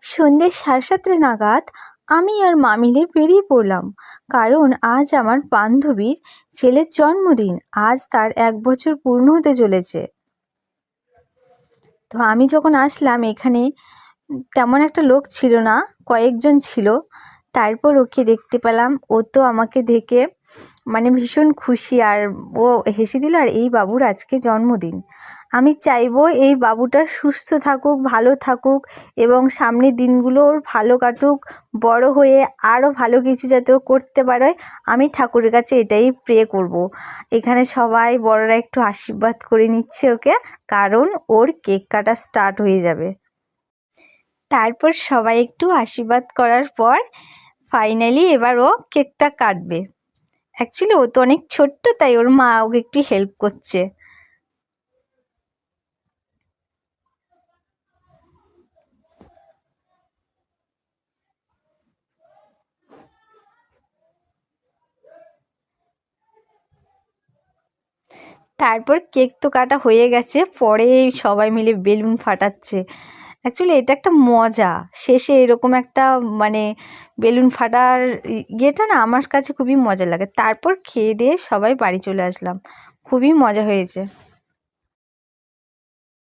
সন্ধ্যে 7:30 নাগাদ আমি আর মা মিলে বেরিয়ে পড়লাম, কারণ আজ আমার বান্ধবীর ছেলের জন্মদিন। আজ তার 1 বছর পূর্ণ হতে চলেছে। তো আমি যখন আসলাম এখানে তেমন একটা লোক ছিল না, কয়েকজন ছিল। তারপর ওকে দেখতে পেলাম, ও তো আমাকে দেখে মানে ভীষণ খুশি, আর ও হেসে দিল। আর এই বাবুর আজকে জন্মদিন। আমি চাইবো এই বাবুটা সুস্থ থাকুক, ভালো থাকুক, এবং সামনের দিনগুলো ওর ভালো কাটুক, বড় হয়ে আরও ভালো কিছু যাতে ও করতে পারে। আমি ঠাকুরের কাছে এটাই প্রে করব। এখানে সবাই বড়রা একটু আশীর্বাদ করে নিচ্ছে ওকে, কারণ ওর কেক কাটা স্টার্ট হয়ে যাবে। তারপর সবাই একটু আশীর্বাদ করার পর ফাইনালি এবার ও কেকটা কাটবে। অ্যাকচুয়ালি ও তো অনেক ছোট্ট, তাই ওর মা ওকে একটু হেল্প করছে। তারপর কেক তো কাটা হয়ে গেছে, পরে সবাই মিলে বেলুন ফাটাচ্ছে। অ্যাকচুয়ালি এটা একটা মজা, শেষে এরকম একটা মানে বেলুন ফাটার ইয়েটা না আমার কাছে খুবই মজা লাগে। তারপর খেয়ে দিয়ে সবাই বাড়ি চলে আসলাম, খুবই মজা হয়েছে।